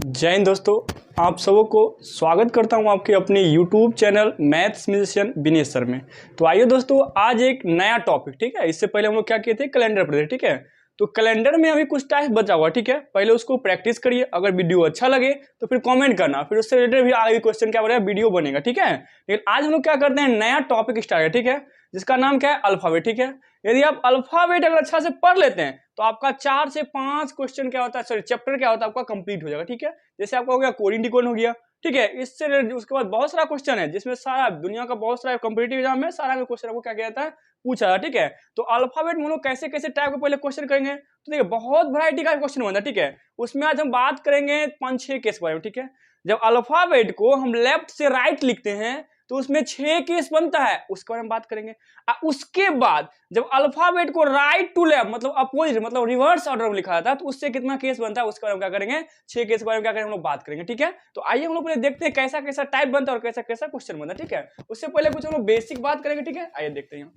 जय हिंद दोस्तों, आप सबों को स्वागत करता हूं आपके अपने YouTube channel maths musician Vinesh sir में। तो आइए दोस्तों, आज एक नया टॉपिक, ठीक है। इससे पहले हम लोग क्या किए थे, कैलेंडर पढ़े थे, ठीक है। तो कैलेंडर में अभी कुछ टाइम बचा हुआ, ठीक है। पहले उसको प्रैक्टिस करिए, अगर वीडियो अच्छा लगे तो फिर कमेंट करना, फिर उससे रिलेटेड भी आगे क्वेश्चन क्या बनेगा, वीडियो बनेगा, ठीक है। लेकिन आज हम लोग क्या करते हैं, नया टॉपिक स्टार्ट है, ठीक है, जिसका नाम क्या है, अल्फाबेट, ठीक है। यदि आप अल्फाबेट अगर अच्छा से पढ़ लेते हैं तो आपका 4 से 5 क्वेश्चन क्या होता है, सॉरी चैप्टर क्या होता है आपका कंप्लीट हो जाएगा, ठीक है। जैसे आपका हो गया कोडिंग डिकोडिंग हो गया, ठीक है। इससे उसके बाद बहुत सारा क्वेश्चन है जिसमें सारा दुनिया का बहुत सारा कॉम्पिटिटिव एग्जाम में सारा क्वेश्चन आपको क्या किया जाता है, पूछा है, ठीक है। तो अल्फाबेट में हम लोग कैसे कैसे टाइप के पहले क्वेश्चन करेंगे, तो देखिए बहुत वैरायटी का क्वेश्चन बनता है, ठीक है। उसमें आज हम बात करेंगे 5-6 केस के बारे में, ठीक है। जब अल्फाबेट को हम लेफ्ट से राइट लिखते हैं तो उसमें 6 केस बनता है, उसके बारे में बात करेंगे। उसके बाद जब अल्फाबेट को राइट टू लेफ्ट मतलब अपोजिट मतलब रिवर्स ऑर्डर में लिखा जाता है तो उससे कितना केस बनता है, उसके बारे में क्या करेंगे, 6 केस के बारे में क्या करेंगे हम लोग बात करेंगे, ठीक है। तो आइए हम लोग पहले देखते हैं कैसा कैसा टाइप बनता है और कैसा कैसा क्वेश्चन बनता है, ठीक है। उससे पहले कुछ हम लोग बेसिक बात करेंगे, ठीक है। आइए देखते हैं।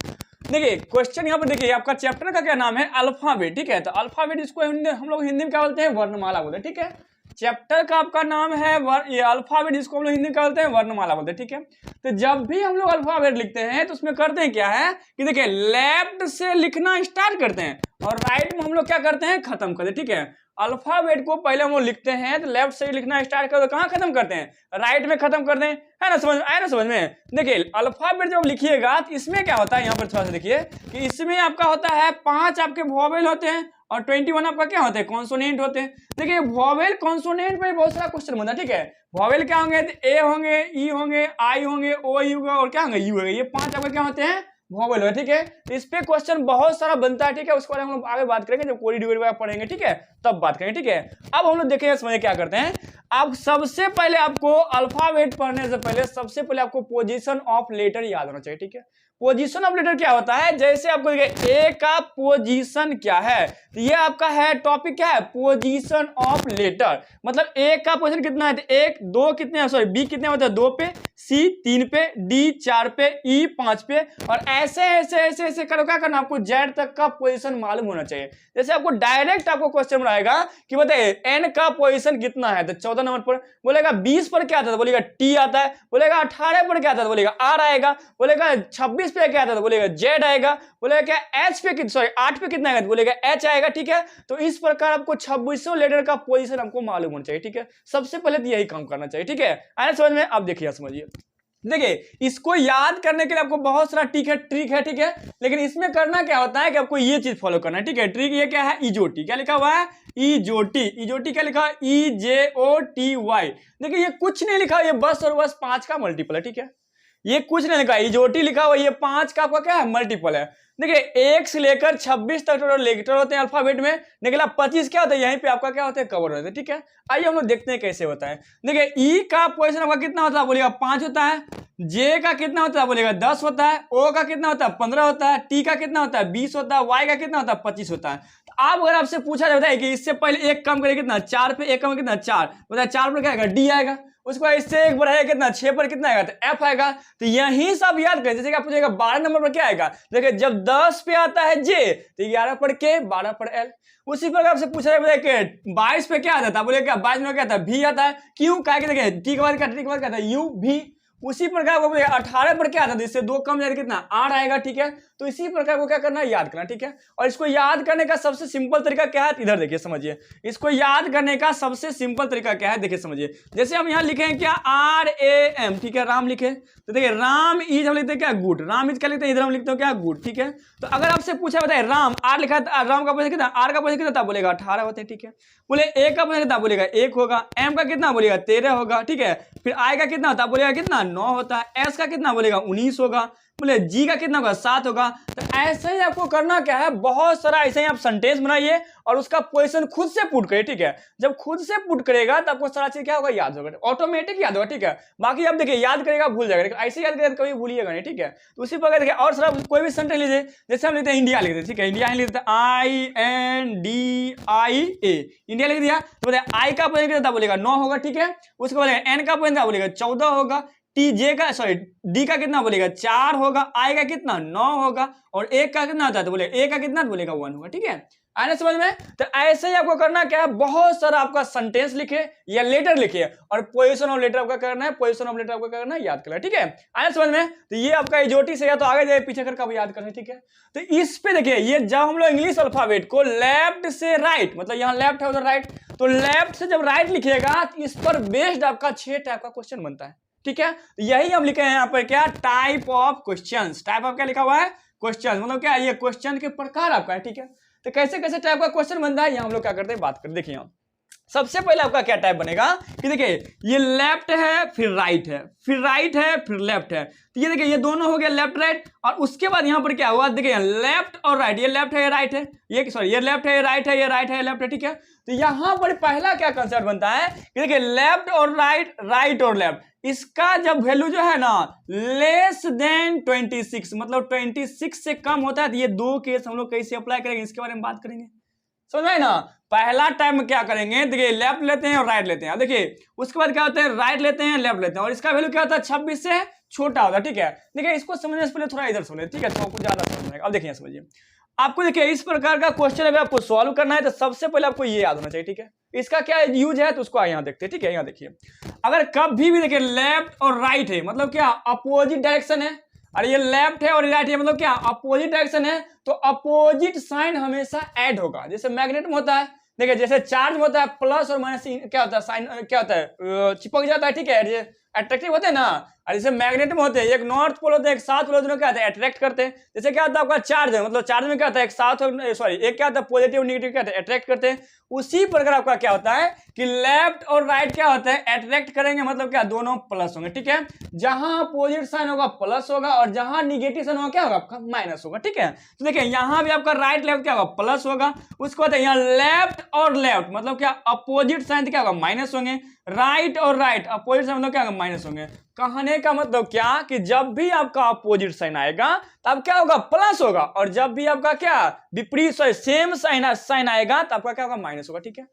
देखिए क्वेश्चन यहाँ पर देखिए, आपका चैप्टर का क्या नाम है, अल्फाबेट, ठीक है। तो अल्फाबेट इसको हम लोग हिंदी में क्या बोलते हैं, वर्णमाला बोलते हैं, ठीक है। चैप्टर का आपका नाम है ये अल्फाबेट, जिसको हम लोग हिंदी में क्या बोलते हैं, वर्णमाला बोलते हैं, ठीक है। तो जब भी हम लोग अल्फाबेट लिखते हैं तो उसमें करते हैं क्या है कि देखिए लेफ्ट से लिखना स्टार्ट करते हैं और राइट में हम लोग क्या करते हैं, खत्म करते हैं, ठीक है। अल्फाबेट को पहले हम लोग लिखते हैं तो लेफ्ट से लिखना स्टार्ट करते, कहाँ खत्म करते हैं, राइट में खत्म करते हैं, है ना, समझ में आया ना, समझ में। देखिए अल्फाबेट जब लिखिएगा तो इसमें क्या होता है, यहाँ पर थोड़ा सा देखिए कि इसमें आपका होता है 5 आपके वोवेल होते हैं और 21 आपका क्या होते हैं, कॉन्सोनेंट होते हैं। देखिए वोवेल कॉन्सोनेंट पे बहुत सारा क्वेश्चन बनता है, ठीक है। वोवेल क्या होंगे, ए होंगे, ई होंगे, आई होंगे, ओ यू होगा और क्या होंगे, यू होंगे। ये 5 आपके क्या होते हैं, वोवेल है, ठीक है। इस पे क्वेश्चन बहुत सारा बनता है, ठीक है। उसके बारे में हम लोग आगे बात करेंगे जब कोई डिवीजन पढ़ेंगे, ठीक है, तब बात करेंगे, ठीक है। अब हम लोग देखेंगे समझे क्या करते हैं। अब सबसे पहले आपको अल्फाबेट पढ़ने से पहले सबसे पहले आपको पोजीशन ऑफ लेटर याद होना चाहिए, ठीक है। पोजीशन ऑफ लेटर क्या होता है, जैसे आपको देखिए ए का पोजीशन क्या है, तो ये आपका है टॉपिक क्या है, पोजीशन ऑफ लेटर। मतलब ए का पोजीशन कितना है, 1 2 कितने, सॉरी बी कितने होते हैं, 2 पे, सी 3 पे, डी 4 पे, ई 5 पे, और ऐसे ऐसे ऐसे ऐसे करो, क्या करना आपको, जेड तक का पोजीशन मालूम होना चाहिए। जैसे आपको डायरेक्ट आपको क्वेश्चन बनाएगा कि बताइए एन का पोजीशन कितना है, तो 14 नंबर पर बोलेगा 20 पर क्या आता है, बोलेगा टी आता है, बोलेगा 18 पर क्या आता है, बोलेगा आर आएगा, बोलेगा 26 पे क्या आता है, बोलेगा जेड आएगा, बोलेगा क्या एच पे, सॉरी 8 पे कितना आएगा, बोलेगा एच आएगा, ठीक है। तो इस प्रकार आपको 2600 लेटर का पोजीशन आपको मालूम होना चाहिए, ठीक है। सबसे पहले तो यही काम करना चाहिए, ठीक है। आया समझ में। आप देखिए समझिए, देखिए इसको याद करने के लिए आपको बहुत सारा ट्रिक है, ठीक है। लेकिन इसमें करना क्या होता है कि आपको ये चीज फॉलो करना है, ठीक है। ट्रिक ये क्या है, इजोटी, क्या लिखा हुआ है, इजोटी। इजोटी क्या लिखा है, EJOTY। देखिए ये कुछ नहीं लिखा, ये बस और बस 5 का मल्टीपल है, ठीक है। ये कुछ नहीं लिखा, इजोटी लिखा हुआ, ये 5 का आपका क्या है, मल्टीपल है। देखिए 1 से लेकर 26 तक टोटल लेटर होते हैं अल्फाबेट में, निकला 25 क्या होता है, यहीं पे आपका क्या होता है, कवर होता है, ठीक है। आइए हम लोग देखते हैं कैसे होता है। देखिए ई का पोजीशन आपका कितना होता है, बोलिएगा 5 होता है। जे का कितना होता है, बोलेगा 10 होता है। ओ का कितना होता है, 15 होता है। टी का कितना होता है, 20 होता है। वाई का कितना होता है, 25 होता है। तो आप अगर आपसे पूछा जाता है कि इससे पहले एक कम करें कितना, 4 पे एक कम कितना, 4 बताया, 4 पर क्या आएगा, डी आएगा। उसके बाद इससे एक बढ़ाएगा कितना, 6 पर कितना आएगा, तो एफ आएगा। तो यही सब याद करें। जैसे कि आप पूछेगा 12 नंबर पर क्या आएगा, देखिए जब 10 पे आता है जे तो 11 पर के, 12 पर एल। उसी प्रकार आपसे पूछा जाए 22 पे क्या आता था, बोले क्या 22 में क्या आता है, भी आता है। क्यों, क्या देखिए टी के बाद क्या, टी के बाद क्या आता है, यू भी। उसी प्रकार को 18 पर क्या आता है, इससे 2 कम जाएगा कितना, 8 आएगा, ठीक है। तो इसी प्रकार को क्या करना है, याद करना, ठीक है। और इसको याद करने का सबसे सिंपल तरीका क्या है, इधर देखिए समझिए। इसको याद करने का सबसे सिंपल तरीका क्या है, देखिए समझिए। जैसे हम यहाँ लिखें क्या, RAM, ठीक है, राम लिखे तो देखिए राम इज हम लिखते हैं क्या, गुड। राम इज क्या लिखते हैं, इधर हम लिखते हैं क्या, गुड, ठीक है। तो अगर आपसे पूछा बताए राम, आर लिखा है, राम का पोजीशन कितना, आर का पोजीशन कितना था, बोलेगा 18 होते हैं, ठीक है। बोले ए का पोजीशन कितना, बोलेगा 1 होगा। एम का कितना, बोलेगा 13 होगा, ठीक है। फिर आई का कितना होता है, बोलेगा कितना 9 होता है। एस का कितना, बोलेगा 19 होगा। बोले जी का कितना होगा, 7 होगा। तो ऐसे ही आपको करना क्या है, बहुत सारा ऐसे ही आप सेंटेंस बनाइए और उसका पोजीशन खुद से पुट करिए, ठीक है। जब खुद से पुट करेगा तब आपको सारा चीज क्या होगा, याद होगा, ऑटोमेटिक याद होगा, ठीक है। बाकी आप देखिए याद करेगा भूल जाएगा, लेकिन ऐसे याद करेगा कभी भूलिएगा नहीं, ठीक है। तो उसी प्रकार देखिए और सारा कोई भी सेंटेंस लीजिए। जैसे हम लिखते हैं इंडिया लिखते हैं, ठीक है। इंडिया लिखते हैं INDIA, इंडिया लिख दिया। तो बोले आई का पोजीशन कितना था, बोलेगा 9 होगा, ठीक है। उसके बाद एन का पोजीशन बोलेगा 14 होगा। टी जे का सॉरी डी का कितना बोलेगा 4 होगा। आई का कितना 9 होगा। और एक का कितना होता है, तो बोलेगा ए का कितना, बोलेगा 1 होगा, ठीक है। आने समझ में। तो ऐसे ही आपको करना क्या है, बहुत सारा आपका सेंटेंस लिखे या लेटर लिखे और पोजीशन ऑफ लेटर आपका करना है, पोजीशन ऑफ लेटर आपका करना है, याद करना है, ठीक है। आने समझ में। तो ये आपका इजोटी से या तो आगे जाए पीछे करके आप याद करना है, ठीक है। तो इस पे देखिए, ये जब हम लोग इंग्लिश अल्फाबेट को लेफ्ट से राइट, मतलब यहाँ लेफ्ट है उधर राइट, तो लेफ्ट से जब राइट लिखिएगा तो इस पर बेस्ड आपका 6 टाइप का क्वेश्चन बनता है, ठीक है। तो यही हम लिखे हैं यहाँ पर क्या, type of questions. Type of क्या लिखा हुआ है, क्वेश्चन, मतलब क्या, ये क्वेश्चन के प्रकार आपका है, ठीक है। तो कैसे कैसे टाइप का क्वेश्चन बनता है, ये हम लोग क्या करते हैं, बात करते। देखिए सबसे पहले आपका क्या टाइप बनेगा कि देखिए ये लेफ्ट है फिर राइट है, फिर राइट है फिर लेफ्ट है। तो ये देखिए ये दोनों हो गया लेफ्ट राइट, और उसके बाद यहाँ पर क्या हुआ, देखिए लेफ्ट और राइट, ये लेफ्ट है ये राइट है, ये सॉरी ये लेफ्ट है ये राइट है, ये राइट है ये लेफ्ट है, ठीक है। तो यहाँ पर पहला क्या कंसेप्ट बनता है कि देखिए लेफ्ट और राइट, राइट और लेफ्ट, इसका जब वैल्यू जो है ना लेस देन 26, मतलब 26 से कम होता है, तो ये दो केस हम लोग कैसे अप्लाई करेंगे इसके बारे में बात करेंगे, समझ में ना। पहला टाइम में क्या करेंगे, देखिए लेफ्ट लेते हैं और राइट लेते हैं, देखिए उसके बाद क्या होता है, राइट लेते हैं लेफ्ट लेते हैं, और इसका वैल्यू क्या होता है 26 से छोटा होता है, ठीक है। देखिए इसको समझने से पहले थोड़ा इधर समझ, ठीक है, तो कुछ ज्यादा समझ में। अब देखिए समझिए, आपको देखिए इस प्रकार का क्वेश्चन अगर आपको सॉल्व करना है तो सबसे पहले आपको ये याद होना चाहिए, ठीक है। इसका क्या यूज है तो उसको यहाँ देखते हैं, ठीक है। यहाँ देखिए अगर कभी भी देखिए लेफ्ट और राइट है, मतलब क्या अपोजिट डायरेक्शन है, और ये लेफ्ट है और राइट है, मतलब क्या अपोजिट डायरेक्शन है, तो अपोजिट साइन हमेशा ऐड होगा। जैसे मैग्नेट में होता है, देखिए जैसे चार्ज में होता है प्लस और माइनस क्या होता है, साइन क्या होता है, चिपक जाता है, ठीक है, अट्रैक्टिव होते हैं ना। और जैसे मैग्नेट में होते हैं, एक नॉर्थ पोल होते हैं एक साउथ पोल, दोनों क्या होता है अट्रैक्ट करते हैं। जैसे क्या होता है आपका चार्ज है, मतलब चार्ज में क्या होता है एक साउथ सॉरी एक क्या होता है पॉजिटिव नेगेटिव क्या होता है अट्रैक्ट करते हैं। उसी प्रकार आपका क्या होता है कि लेफ्ट और राइट क्या होता है अट्रैक्ट करेंगे, मतलब क्या दोनों प्लस होंगे, ठीक है। जहां अपोजिट साइन होगा प्लस होगा और जहां निगेटिव साइन होगा क्या होगा आपका माइनस होगा, ठीक है। तो देखिए यहां भी आपका राइट लेफ्ट क्या होगा प्लस होगा, उसको होता है यहाँ लेफ्ट और लेफ्ट मतलब क्या अपोजिट साइन क्या होगा माइनस होंगे, राइट और राइट अपोजिट साइन मतलब क्या होगा माइनस होंगे। कहने का मतलब क्या कि जब भी आपका अपोजिट साइन आएगा तब क्या होगा प्लस होगा, और जब भी आपका क्या विपरीत सेम साइन आएगा तब आपका क्या होगा माइनस होगा, ठीक है।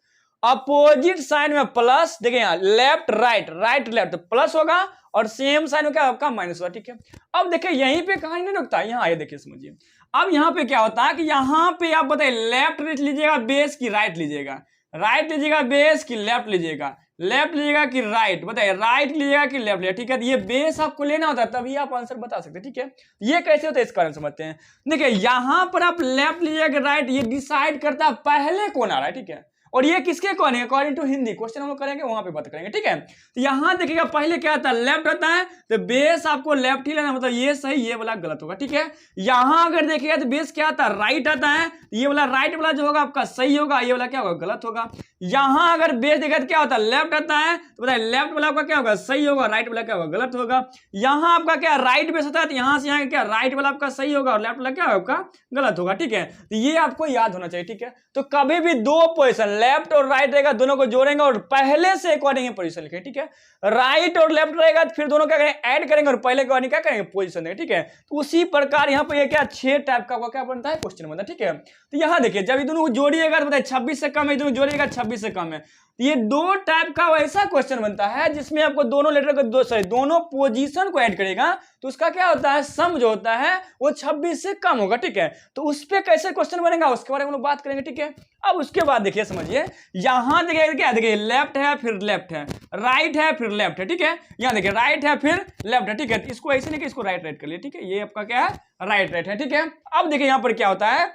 अपोजिट साइन में प्लस, देखिए यहाँ left right right left plus होगा और सेम साइन में क्या आपका माइनस होगा, ठीक है। अब देखिए यहीं पे कहानी नहीं रुकता, यहाँ आइए देखिए समझिए। अब यहाँ पे क्या होता है कि यहाँ पे आप बताइए लेफ्ट लीजिएगा बेस की राइट लीजिएगा, राइट लीजिएगा बेस की लेफ्ट लीजिएगा, लेफ्ट लीजिएगा कि राइट, बताइए राइट लीजिएगा कि लेफ्ट लीजिएगा, ठीक है। तो ये बेस आपको लेना होता है तभी आप आंसर बता सकते हैं, ठीक है। ये कैसे होता है इस कारण समझते हैं। देखिए यहां पर आप लेफ्ट लीजिएगा कि राइट, ये डिसाइड करता है पहले कौन आ रहा है, ठीक है। और ये किसके according, according to Hindi question हम लोग करेंगे वहां पे बात करेंगे, ठीक है। तो यहां देखिएगा पहले क्या आता है लेफ्ट होता है, तो बेस आपको लेफ्ट ही लेना, मतलब ये सही ये वाला गलत होगा, ठीक है। यहां अगर देखिएगा तो बेस क्या आता है राइट आता है, ये वाला राइट वाला जो होगा आपका सही होगा, ये वाला क्या होगा गलत होगा। यहां अगर बेस देखिए तो क्या होता है लेफ्ट आता है, तो बताइए लेफ्ट वाला आपका क्या होगा सही होगा, राइट वाला क्या होगा गलत होगा। यहां आपका क्या राइट बेस होता है, तो यहां से यहां क्या राइट वाला आपका सही होगा और लेफ्ट वाला क्या होगा आपका गलत होगा, ठीक है। तो ये आपको याद होना चाहिए, ठीक है। तो कभी भी दो पोजीशन लेफ्ट और राइट रहेगा दोनों को जोड़ेंगे और पहले से अकॉर्डिंग पोजीशन लिखें, ठीक है। राइट और लेफ्ट रहेगा तो फिर दोनों क्या करेंगे ऐड करेंगे और पहले अकॉर्डिंग क्या करेंगे पोजीशन देंगे, ठीक है। तो उसी प्रकार यहाँ पे ये क्या 6 टाइप का क्या बनता है क्वेश्चन बनता है, ठीक है। तो यहाँ देखिए जब ये दोनों जोड़िएगा तो बताइए 26 से कम है, दोनों जोड़िएगा 26 से कम है, ये दो टाइप का वैसा क्वेश्चन बनता है जिसमें आपको दोनों लेटर को दोनों पोजीशन को ऐड करेगा तो उसका क्या होता है सम जो होता है वो 26 से कम होगा, ठीक है। तो उस पे कैसे क्वेश्चन बनेगा उसके बारे में हम लोग बात करेंगे, ठीक है। अब उसके बाद देखिए समझिए, यहां देखिए क्या देखिए लेफ्ट है फिर लेफ्ट है, राइट है फिर लेफ्ट है, ठीक है। यहां देखिए राइट है फिर लेफ्ट है, ठीक है। इसको ऐसे नहीं कि इसको राइट राइट कर लिए, ठीक है। ये आपका क्या है राइट राइट है, ठीक है। अब देखिए यहां पर क्या होता है,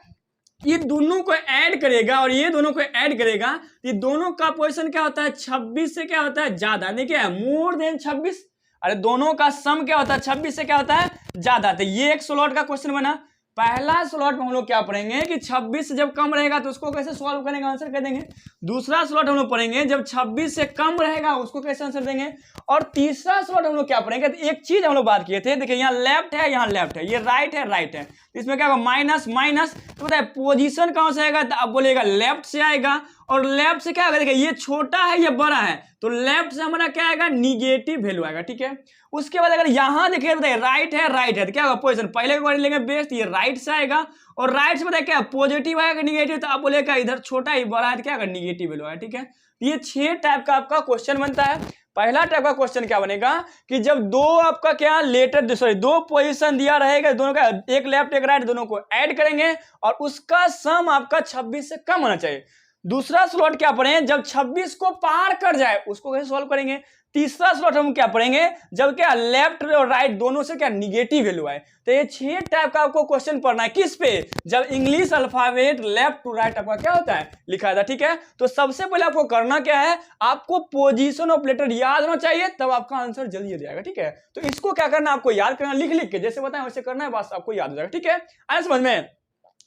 ये दोनों को ऐड करेगा और ये दोनों को ऐड करेगा, ये दोनों का पोजीशन क्या होता है 26 से क्या होता है ज्यादा, देखिए मोर देन 26, अरे दोनों का सम क्या होता है 26 से क्या होता है ज्यादा। तो ये एक स्लॉट का क्वेश्चन बना। पहला स्लॉट में हम लोग क्या पढ़ेंगे कि 26 से जब कम रहेगा तो उसको कैसे सॉल्व करेंगे आंसर कर देंगे। दूसरा स्लॉट हम लोग पढ़ेंगे जब 26 से कम रहेगा उसको कैसे आंसर देंगे। और तीसरा स्लॉट हम लोग क्या पढ़ेंगे, तो एक चीज हम लोग बात किए थे, देखिए यहाँ लेफ्ट है यहाँ लेफ्ट है, ये राइट है राइट है, इसमें क्या होगा माइनस माइनस, तो बताए पोजीशन कहां से आएगा, तो आप बोलेगा लेफ्ट से आएगा। और लेफ्ट से क्या होगा, देखिए ये छोटा है ये बड़ा है, तो लेफ्ट से हमारा क्या आएगा निगेटिव वैल्यू आएगा, ठीक है। उसके बाद अगर यहां देखिए बताइए राइट है तो क्या होगा पोजीशन पहले के बारे लेंगे बेस्ट, ये राइट से आएगा। और राइट से बताइए क्या पॉजिटिव आएगा निगेटिव, तो आप बोलेगा इधर छोटा ही बड़ा है तो क्या होगा निगेटिव वैल्यू आएगा, ठीक है। ये 6 टाइप का आपका क्वेश्चन बनता है। पहला टाइप का क्वेश्चन क्या बनेगा कि जब दो आपका क्या लेटर सॉरी दो पोजीशन दिया रहेगा, दोनों का एक लेफ्ट एक राइट, दोनों को ऐड करेंगे और उसका सम आपका 26 से कम होना चाहिए। दूसरा स्लॉट क्या पढ़ेंगे, जब 26 को पार कर जाए उसको कैसे सॉल्व करेंगे। तीसरा स्लॉट हम क्या पढ़ेंगे, जब क्या लेफ्ट और राइट दोनों से क्या निगेटिव वैल्यू आए। तो ये 6 टाइप का आपको क्वेश्चन पढ़ना है किस पे, जब English alphabet left to right आपका क्या होता है लिखा था। ठीक है, तो सबसे पहले आपको करना क्या है, आपको पोजीशन ऑफ लेटर याद होना चाहिए, तब आपका आंसर जल्दी आ जाएगा। ठीक है, तो इसको क्या करना, आपको याद करना, लिख लिख के जैसे बताएं वैसे करना है, बस आपको याद हो जाएगा। ठीक है, आए समझ में।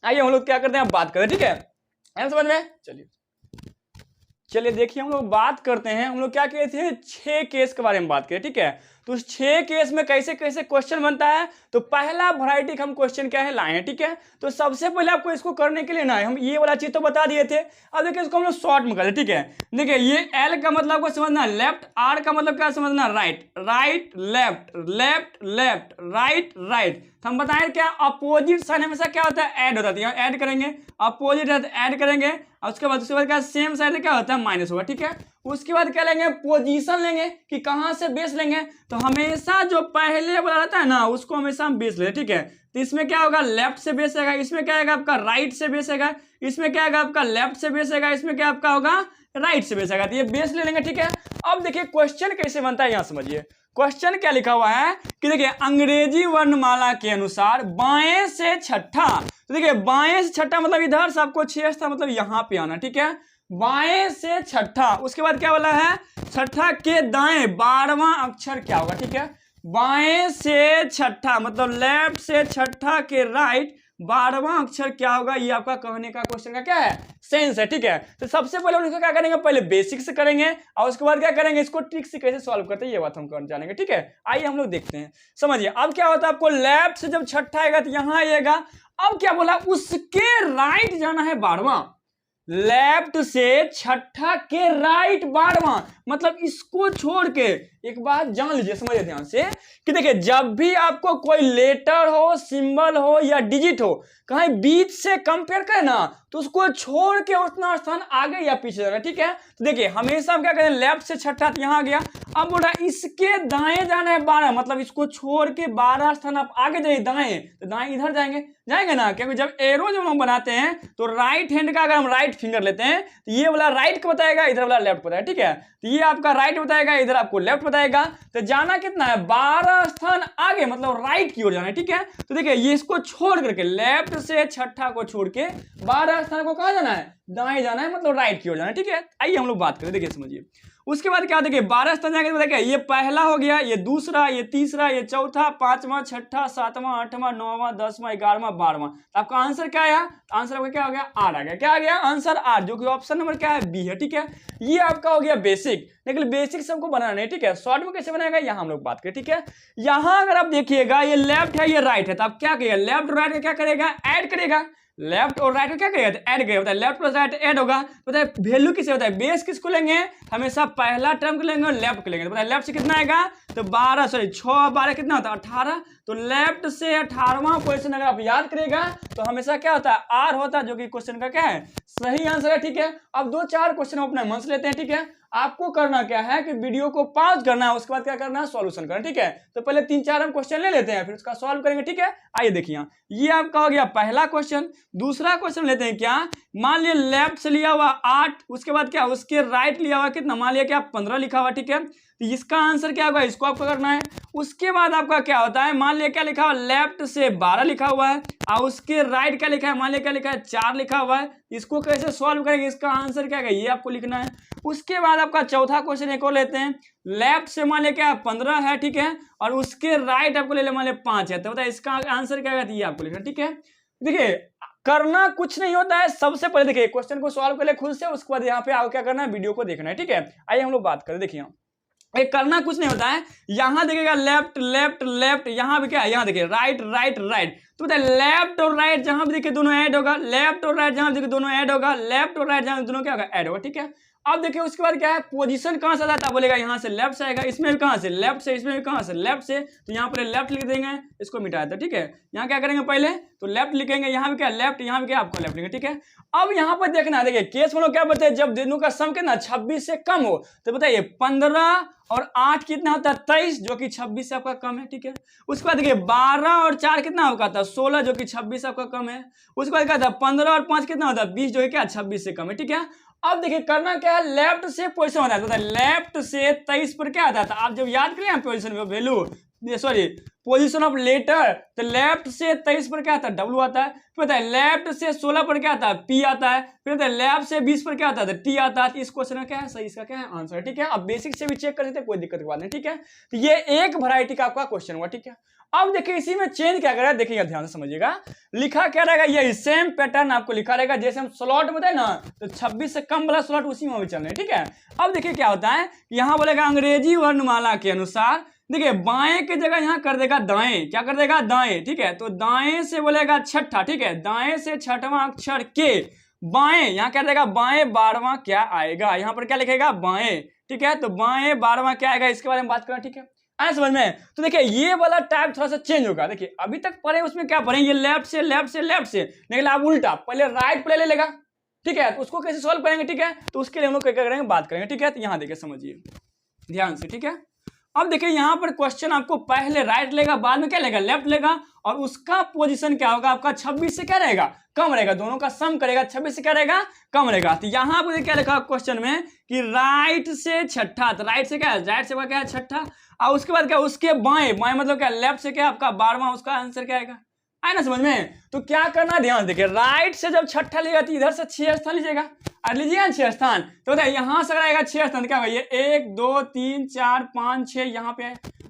आइए हम लोग क्या करते हैं, बात करें। ठीक है, आए समझ में। चलिए देखिए हम लोग बात करते हैं, हम लोग क्या किए थे 6 केस के बारे में बात करें। ठीक है, तो उस 6 केस में कैसे कैसे क्वेश्चन बनता है, तो पहला वैरायटी हम क्वेश्चन क्या है लाए हैं। ठीक है, तो सबसे पहले आपको इसको करने के लिए ना हम ये वाला चीज तो बता दिए थे, अब देखिए इसको हम लोग शॉर्ट में कर दें। ठीक है, देखिए ये एल का मतलब आपको समझना लेफ्ट, आर का मतलब क्या समझना right, right left, left left, right right. तो हम बताएं क्या अपोजिट साइन हमेशा क्या होता है ऐड होता है, यहाँ ऐड करेंगे, अपोजिट है तो ऐड करेंगे, और उसके बाद क्या सेम साइड क्या होता है माइनस होगा। ठीक है, उसके बाद क्या लेंगे, पोजीशन लेंगे कि कहां से बेस लेंगे, तो हमेशा जो पहले वाला रहता है ना उसको हमेशा हम बेस ले। ठीक है, तो इसमें क्या होगा लेफ्ट से बेस आएगा, इसमें क्या आएगा आपका राइट से बेस आएगा, इसमें क्या आएगा आपका लेफ्ट से बेस आएगा, इसमें क्या आपका होगा राइट से बेस आएगा, तो ये बेस ले लेंगे। ठीक है, अब देखिए क्वेश्चन कैसे बनता है, यहां समझिए क्वेश्चन क्या लिखा हुआ है कि देखिए अंग्रेजी वर्णमाला के अनुसार बाएं से छठा, तो देखिए बाएं से छठा मतलब इधर से आपको 6 था, मतलब यहां पे आना। ठीक है, बाएं से छठा, उसके बाद क्या बोला है छठा के दाएं 12वां अक्षर क्या होगा। ठीक है, बाएं से छठा मतलब लेफ्ट से छठा के राइट 12वां अक्षर क्या होगा, ये आपका कहने का क्वेश्चन का क्या है सेंस है। ठीक है, तो सबसे पहले हम इसको क्या करेंगे, पहले बेसिक से करेंगे और उसके बाद क्या करेंगे इसको ट्रिक से कैसे सॉल्व करते हैं ये बात हम जानेंगे। ठीक है, आइए हम लोग देखते हैं, समझिए। अब क्या होता है, आपको लेफ्ट से जब छठा आएगा तो यहां आइएगा, अब क्या बोला उसके राइट जाना है 12वां, लेफ्ट से छठा के राइट 12वां, मतलब इसको छोड़ के एक बात जान लीजिए, समझिए ध्यान से कि देखिए जब भी आपको कोई लेटर हो, सिंबल हो या डिजिट हो कहीं बीच से कंपेयर करें ना, तो उसको छोड़ के उतना स्थान आगे या पीछे जाना। ठीक है, तो देखिए हमेशा हम क्या करें, लेफ्ट से छठा यहां आ गया, अब बोला इसके दाएं जाना है 12, मतलब इसको छोड़ के 12 स्थान आप आगे जाइए दाएं, तो दाएं इधर जाएंगे ना, क्योंकि जब एरो जब हम बनाते हैं तो राइट हैंड का अगर हम राइट फिंगर लेते हैं तो ये वाला राइट को बताएगा, इधर वाला लेफ्ट बताएगा। ठीक है, तो ये आपका राइट बताएगा, इधर आपको लेफ्ट बताएगा, तो जाना कितना है 12 स्थान आगे, मतलब राइट की ओर जाना है। ठीक है, तो देखिए ये इसको छोड़ करके लेफ्ट से छठा को छोड़ के 12 स्थान को कहां जाना है, दाएं जाना है, मतलब राइट की ओर जाना है। ठीक है, आइए हम लोग बात करें, देखिए समझिए। उसके बाद क्या देखिए 12 स्थान जाएंगे तो देखिए ये पहला हो गया, ये दूसरा, ये तीसरा, ये चौथा, 5वां, छठा, 7वां, 8वां, 9वां, 10वां, 11वां, 12वां, तो आपका आंसर क्या आया, आंसर आपका क्या हो गया आर आ गया, क्या आ गया आंसर आर, जो कि ऑप्शन नंबर क्या है बी है। ठीक है, ये आपका हो गया बेसिक, लेकिन बेसिक सबको बनाना नहीं। ठीक है, शॉर्ट में कैसे बनाएगा यहां हम लोग बात करें। ठीक है, यहां अगर आप देखिएगा ये लेफ्ट है ये राइट है, तो आप क्या करिएगा लेफ्ट और राइट का क्या करेगा ऐड करेगा, लेफ्ट और राइट को क्या करेगा ऐड करेगा, बताए लेफ्ट प्लस राइट ऐड होगा, बताए वैल्यू किसे होता है बेस किसको लेंगे, हमेशा पहला टर्म को लेंगे और लेफ्ट को लेंगे, तो बताए लेफ्ट से कितना आएगा, तो 12 सॉरी 6 12 कितना होता है 18, तो लेफ्ट से 18वां क्वेश्चन अगर आप याद करेगा तो हमेशा क्या होता है आर होता है, जो कि क्वेश्चन का क्या है सही आंसर है। ठीक है, अब 2-4 क्वेश्चन अपने मन से लेते हैं। ठीक है, आपको करना क्या है कि वीडियो को पॉज करना है, उसके बाद क्या करना है सॉल्यूशन करना। ठीक है, तो पहले 3-4 हम क्वेश्चन ले लेते हैं फिर उसका सॉल्व करेंगे। ठीक है, आइए देखिए ये आपका हो गया पहला क्वेश्चन। दूसरा क्वेश्चन लेते हैं, क्या मान लिया लेफ्ट से लिया हुआ 8, उसके बाद क्या उसके राइट लिया हुआ कितना, मान लिया क्या 15 लिखा हुआ। ठीक है, तो इसका आंसर क्या होगा, इसको आपको करना है। उसके बाद आपका क्या होता है, मान लिया क्या लिखा हुआ लेफ्ट से 12 लिखा हुआ है और उसके राइट क्या लिखा है, मान लिया क्या लिखा है 4 लिखा हुआ है, इसको कैसे सॉल्व करेंगे, इसका आंसर क्या है ये आपको लिखना है। उसके बाद आपका चौथा क्वेश्चन एक और लेते हैं, लेफ्ट से मान लिया क्या 15 है। ठीक है, और उसके राइट आपको ले ले मान लिया 5 है, तो बताइए इसका आंसर क्या है ये आपको लिखना। ठीक है, देखिए करना कुछ नहीं होता है, सबसे पहले देखिए क्वेश्चन को सॉल्व कर ले खुद से, उसके बाद यहाँ पे आओ क्या करना है वीडियो को देखना है। ठीक है, आइए हम लोग बात करें, देखिए एक करना कुछ नहीं होता है, यहां देखिएगा लेफ्ट लेफ्ट लेफ्ट, यहां भी क्या है यहां देखिए राइट राइट राइट, तो बताइए लेफ्ट और राइट जहां भी देखिए दोनों ऐड होगा, लेफ्ट और राइट जहां भी देखिए दोनों ऐड होगा, लेफ्ट और राइट जहां दोनों क्या होगा ऐड होगा। ठीक है, अब देखिए उसके बाद क्या है, पोजीशन कहाँ से आता है, बोलेगा यहाँ से लेफ्ट से आएगा, इसमें भी कहाँ से लेफ्ट से, इसमें भी कहाँ से लेफ्ट से, तो यहाँ पर लेफ्ट लिख देंगे, इसको मिटा देते, ठीक है। यहाँ क्या करेंगे, पहले तो लेफ्ट लिखेंगे, यहाँ भी क्या लेफ्ट, यहाँ भी क्या आपको लेफ्ट लिखेंगे, ठीक है। अब यहाँ पर देखना, देखिए केस में लोग क्या बताए, जब दोनों का सम कितना 26 से कम हो, तो बताइए 15 और 8 कितना होता है 23, जो कि 26 से आपका कम है, ठीक है। उसके बाद देखिए 12 और 4 कितना होगा था 16, जो कि 26 से आपका कम है। उसके बाद क्या था 15 और 5 कितना होता है 20, जो है क्या 26 से कम है, ठीक है। अब देखिए करना क्या है, लेफ्ट से पोजीशन होता है, लेफ्ट से 23 पर क्या आता था, आप जब याद करें position value, sorry position of letter, तो लेफ्ट से 23 पर क्या आता है W आता है, फिर बताए लेफ्ट से 16 पर क्या आता है P आता है, फिर बताए लेफ्ट से 20 पर क्या आता है T आता है। तो इस क्वेश्चन का क्या है सही, इसका क्या है आंसर, ठीक है। अब बेसिक से भी चेक कर सकते हैं, कोई दिक्कत की बात नहीं, ठीक है। तो ये एक वैरायटी का आपका क्वेश्चन हुआ, ठीक है। अब देखिए इसी में चेंज क्या करेगा, देखिएगा ध्यान से समझिएगा, लिखा क्या रहेगा, ये सेम पैटर्न आपको लिखा रहेगा, जैसे हम स्लॉट बताए ना, तो 26 से कम वाला स्लॉट उसी में भी चल रहे हैं, ठीक है। अब देखिए क्या होता है, यहाँ बोलेगा अंग्रेजी वर्णमाला के अनुसार, देखिए बाएं की जगह यहाँ कर देगा दाएं, क्या कर देगा दाएं, ठीक है। तो दाएं से बोलेगा छठा, ठीक है, दाएं से छठवां अक्षर के बाएं, यहाँ क्या देगा बाएं 12वां क्या आएगा, यहाँ पर क्या लिखेगा बाएं, ठीक है। तो बाएं 12वां क्या आएगा, इसके बारे में बात करें, ठीक है। आए समझ में। तो देखिए ये वाला टाइप थोड़ा सा चेंज होगा, देखिए अभी तक पढ़े उसमें क्या पढ़े, ये लेफ्ट से लेफ्ट से लेफ्ट से, लेकिन आप उल्टा पहले राइट पे ले लेगा, ठीक है। तो उसको कैसे सॉल्व करेंगे, ठीक है, तो उसके लिए हम लोग क्या करेंगे बात करेंगे, ठीक है। तो यहाँ देखिए समझिए ध्यान से, ठीक है। अब देखिए यहाँ पर क्वेश्चन आपको पहले राइट लेगा, बाद में क्या लेगा लेफ्ट लेगा, और उसका पोजीशन क्या होगा आपका 26 से क्या रहेगा कम रहेगा, दोनों का सम करेगा 26 से क्या रहेगा कम रहेगा। तो यहाँ पर क्या लिखा क्वेश्चन में कि राइट से छठा, तो राइट से क्या है, राइट से क्या है छठा, और उसके बाद क्या उसके बाएं, बाएं मतलब क्या लेफ्ट से क्या आपका 12वां, उसका आंसर क्या आएगा, आए ना समझ में। तो क्या करना ध्यान देखिए, राइट से जब छठा लेगा तो इधर से 6 स्थान लीजिएगा, और लीजिएगा 6 स्थान, तो बताइए यहाँ से आएगा 6 स्थान, क्या ये 1 2 3 4 5 6 यहाँ पे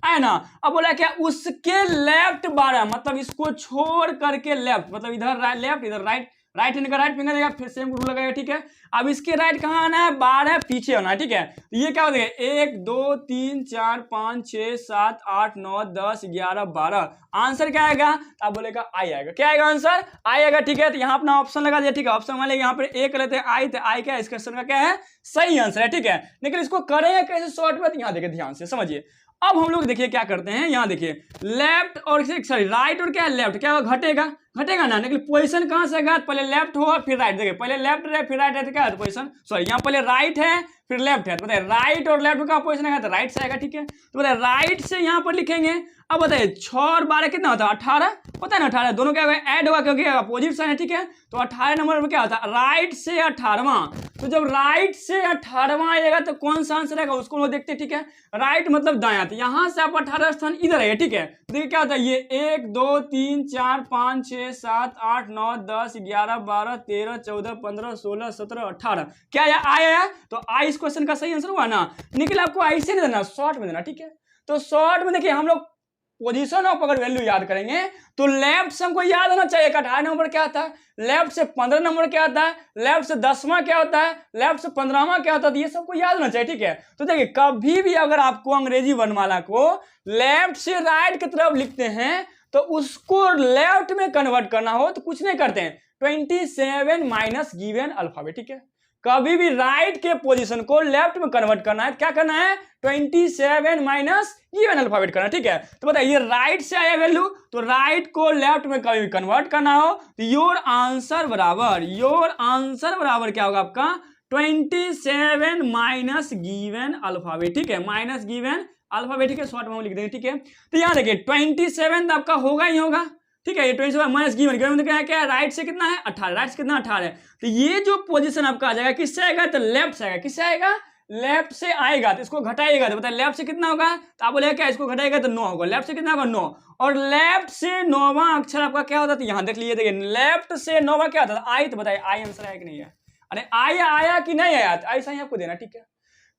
आए ना। अब बोला क्या उसके लेफ्ट 12, मतलब इसको छोड़ करके लेफ्ट, मतलब इधर लेफ्ट इधर राइट, राइट हैंड का राइट फिंगर देगा, फिर सेम रूल लगाएगा, ठीक है। अब इसके राइट कहाँ आना है 12 पीछे होना है, ठीक है। तो ये क्या हो जाएगा 1 2 3 4 5 6 7 8 9 10 11 12, आंसर क्या आएगा, तो आप बोलेगा आई आएगा, क्या आएगा आंसर आई आएगा, ठीक है। तो यहाँ अपना ऑप्शन लगा दिया, ठीक है। ऑप्शन मान लिया यहाँ पर एक लेते हैं आई, तो आई क्या है इस क्वेश्चन का क्या है सही आंसर है, ठीक है। लेकिन इसको करेंगे कैसे शॉर्ट में, यहाँ देखिए ध्यान से समझिए। अब हम लोग देखिए क्या करते हैं, यहाँ देखिए लेफ्ट और सॉरी राइट और क्या है लेफ्ट, क्या होगा घटेगा, घटेगा ना, लेकिन पोजीशन कहां से आएगा, पहले लेफ्ट होगा फिर राइट, देखिए पहले लेफ्ट है फिर राइट है, तो क्या है पोजीशन, सॉरी यहाँ पहले राइट है फिर लेफ्ट है, तो बताइए राइट और लेफ्ट का पोजीशन आएगा तो राइट से आएगा, ठीक है। तो बताइए राइट से यहाँ पर लिखेंगे, अब बताइए 6 और 12 कितना होता है 18 होता है ना, 18 दोनों क्या होगा ऐड होगा क्योंकि अपोजिट साइन है, ठीक है। तो 18 नंबर में क्या होता है राइट से 18वां, तो जब राइट से 18वां आएगा तो कौन सा आंसर आएगा उसको लोग देखते हैं, ठीक है। राइट मतलब दायां, तो यहाँ से आप 18 स्थान इधर है, ठीक है। देखिए क्या होता है ये 1 2 3 4 5 6 7 8 9 10 11 12 13 14 15 16 17 18, क्या आया, तो आई इस क्वेश्चन का सही आंसर हुआ ना। निकल आपको ऐसे नहीं देना, शॉर्ट में देना, ठीक है। तो शॉर्ट में देखिए हम लोग पोजीशन ऑफ अगर वैल्यू याद करेंगे तो लेफ्ट से हमको याद होना चाहिए 18 नंबर क्या आता है, लेफ्ट से 15 नंबर क्या आता है, लेफ्ट से 10वां क्या होता है, लेफ्ट से 15वां क्या होता है, ये सबको याद होना चाहिए, ठीक है। तो देखिए कभी भी अगर आपको अंग्रेजी वर्णमाला को लेफ्ट से राइट की तरफ लिखते हैं तो उसको लेफ्ट में कन्वर्ट करना हो तो कुछ नहीं करते हैं 27 माइनस गिवन अल्फाबेट, ठीक है। कभी भी राइट के पोजीशन को लेफ्ट में कन्वर्ट करना है, क्या करना है 27 माइनस गिवन अल्फाबेट करना, ठीक है। तो बताइए राइट से आया वैल्यू, तो राइट को लेफ्ट में कभी भी कन्वर्ट करना हो तो योर आंसर बराबर क्या होगा आपका 27 माइनस गिवन अल्फाबेट, ठीक है, माइनस गिवन अल्फाबेट, ठीक है, शॉर्ट में लिख देंगे, ठीक है। तो यहाँ देखिए 27 आपका होगा ही होगा, ठीक है। ये 27 माइनस गिवन क्या है राइट से कितना है 18, राइट से कितना 18 है, तो ये जो पोजीशन आपका आ जाएगा किससे आएगा, तो लेफ्ट से आएगा, किससे आएगा लेफ्ट से आएगा, तो इसको घटाइएगा तो बताइए लेफ्ट से कितना होगा, तो आप बोले क्या इसको घटाएगा तो 9 होगा, लेफ्ट से कितना होगा 9, और लेफ्ट से 9वां अक्षर आपका क्या होता है, तो यहाँ देख लीजिए, देखिए लेफ्ट से 9वां क्या होता है आई, तो बताइए आई आंसर आया कि नहीं है, अरे आई आया कि नहीं आया, तो ऐसा ही आपको देना, ठीक है।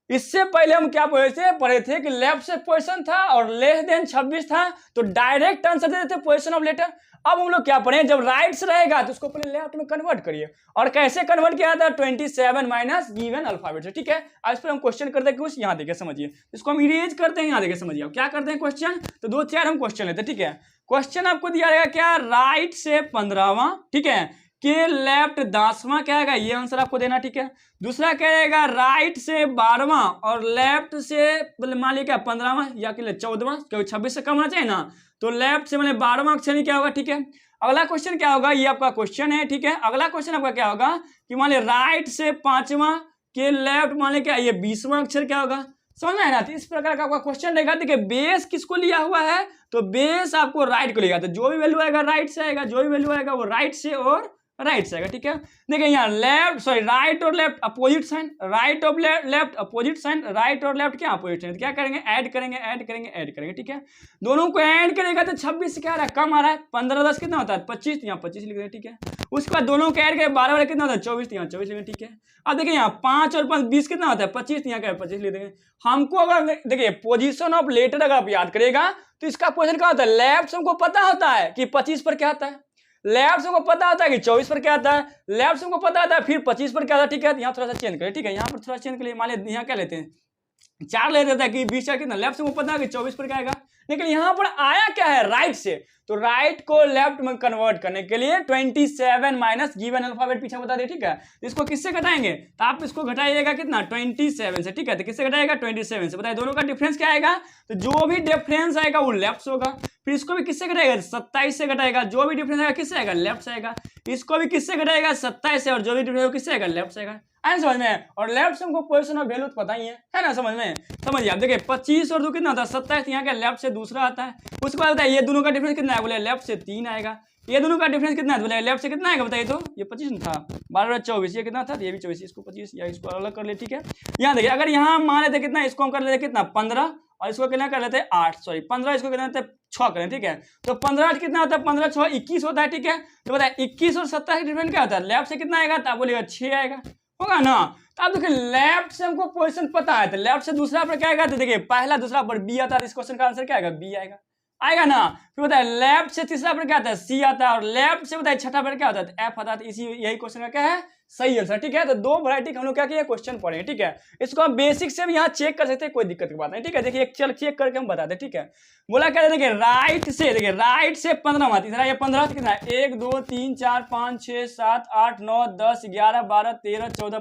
इससे पहले हम क्या पढ़े थे कि लेफ्ट से पोजीशन था और लेस देन 26 था तो डायरेक्ट आंसर दे देते पोजीशन ऑफ लेटर। अब हम लोग क्या पढ़े, जब राइट से रहेगा तो उसको पहले लेफ्ट में कन्वर्ट करिए, और कैसे कन्वर्ट किया था 27 माइनस गिवन अल्फाबेट से, ठीक है। आज पर हम क्वेश्चन करते हैं कुछ, यहाँ देखिए समझिए, इसको हम इरेज करते हैं, यहाँ देखिए समझिए क्या करते हैं क्वेश्चन, तो 2-4 हम क्वेश्चन लेते हैं, ठीक है। क्वेश्चन आपको दिया रहेगा क्या राइट से 15वां, ठीक है, के लेफ्ट 10वां क्या आएगा, ये आंसर आपको देना, ठीक है। दूसरा क्या रहेगा, राइट से 12वां और लेफ्ट से मान लीजिए क्या 15वां या कि 14वां, क्योंकि 26 से कम होना चाहिए ना, तो लेफ्ट से मतलब 12वां अक्षर ही क्या होगा, ठीक है। अगला क्वेश्चन क्या होगा, ये आपका क्वेश्चन है, ठीक है। अगला क्वेश्चन आपका क्या होगा कि मान लीजिए राइट से 5वां के लेफ्ट मान लीजिए क्या ये 20वां अक्षर क्या होगा, समझ में आया ना। तो इस प्रकार का आपका क्वेश्चन रहेगा। देखिए बेस किसको लिया हुआ है, तो बेस आपको राइट को लिया, तो जो भी वैल्यू आएगा राइट से आएगा, जो भी वैल्यू आएगा वो राइट से और राइट से आएगा, ठीक है। देखिए यहाँ लेफ्ट सॉरी राइट और लेफ्ट अपोजिट साइन, राइट और लेफ्ट अपोजिट साइन, राइट और लेफ्ट क्या अपोजिट साइन, क्या करेंगे ऐड करेंगे ऐड करेंगे ऐड करेंगे, ठीक है। दोनों को ऐड करेगा तो 26 से क्या आ रहा है, कम आ रहा है, 15 10 कितना होता है 25, यहाँ 25 लिख देंगे, ठीक है। उसके बाद दोनों को ऐड करें 12 वाले कितना होता है 24, यहाँ 24 लिख देंगे, ठीक है। अब देखिए यहाँ 5 और 5 20 कितना होता है 25, यहाँ क्या 25 लिख देंगे। हमको अगर देखिए पोजीशन ऑफ लेटर अगर आप याद करेगा तो इसका पोजीशन क्या होता है, लेफ्ट से हमको पता होता है कि 25 पर क्या आता है, लेफ्ट से हमको पता होता है कि 24 पर क्या आता है, लेफ्ट से हमको पता होता है फिर 25 पर क्या आता है, ठीक है। यहाँ थोड़ा सा चेंज करें, ठीक है, यहाँ पर थोड़ा चेंज करिए, मान लीजिए यहाँ क्या लेते हैं 4 ले देता है कि 20 4 कितना, लेफ्ट से हमको पता है कि 24 पर क्या आएगा, लेकिन यहाँ पर आया क्या है राइट से, तो राइट को लेफ्ट में कन्वर्ट करने के लिए 27 माइनस गिवन अल्फाबेट पीछे बता दे, ठीक है। इसको किससे घटाएंगे, तो आप इसको घटाइएगा कितना 27 से, ठीक है। तो किससे घटाएगा 27 से, बताइए दोनों का डिफरेंस क्या आएगा, तो जो भी डिफरेंस आएगा वो लेफ्ट से होगा। फिर इसको भी किससे घटाएगा 27 से घटाएगा, जो भी डिफरेंस आएगा किससे आएगा लेफ्ट से आएगा। इसको भी किससे घटाएगा 27 से, और जो भी डिफरेंस किससे आएगा लेफ्ट से आएगा, आए समझ में। और लेफ्ट से हमको पोजीशन ऑफ वैल्यू पता ही है ना, समझ में। समझिए आप देखिए 25 और 2 कितना आता है 27, यहाँ का लेफ्ट से दूसरा आता है। उसके बाद बताइए ये दोनों का डिफरेंस कितना है, बोले लेफ्ट से 3 आएगा। ये दोनों का डिफरेंस कितना है, बोले लेफ्ट से कितना आएगा बताइए, तो ये 25 था 12 24, ये कितना था, ये भी 24, इसको 25 या इसको अलग कर ले, ठीक है। यहाँ देखिए अगर यहाँ मान लेते कितना, इसको हम कर लेते कितना 15 और इसको कितना कर लेते 8 सॉरी 15, इसको कितना लेते 6 करें, ठीक है। तो 15 8 कितना होता है 15 6 21 होता है, ठीक है। तो बताए 21 और 27 का डिफरेंस क्या होता है, लेफ्ट से कितना आएगा, तो आप बोलिएगा 6 आएगा, होगा ना। तो आप देखिए लेफ्ट से हमको पोजीशन पता है, तो लेफ्ट से दूसरा पर क्या आएगा, तो देखिए पहला दूसरा पर बी आता है, इस क्वेश्चन का आंसर क्या आएगा बी आएगा, आएगा ना। फिर बताए लेफ्ट से तीसरा पर क्या आता है सी आता है, और लेफ्ट से बताए छठा पर क्या होता है एफ आता है। इसी यही क्वेश्चन का क्या है सही आंसर, ठीक है। तो दो वैरायटी हम लोग क्या किए क्वेश्चन पढ़े, ठीक है। इसको हम बेसिक से भी यहाँ चेक कर सकते हैं, कोई दिक्कत की बात नहीं, ठीक है। देखिए एक चल चेक करके हम बताते हैं, ठीक है। बोला क्या देखिए राइट से, देखिए राइट से 15 तीसरा ये 15 कितना 1 2 3 4 5 6 7 8 9 10 11 12 13 14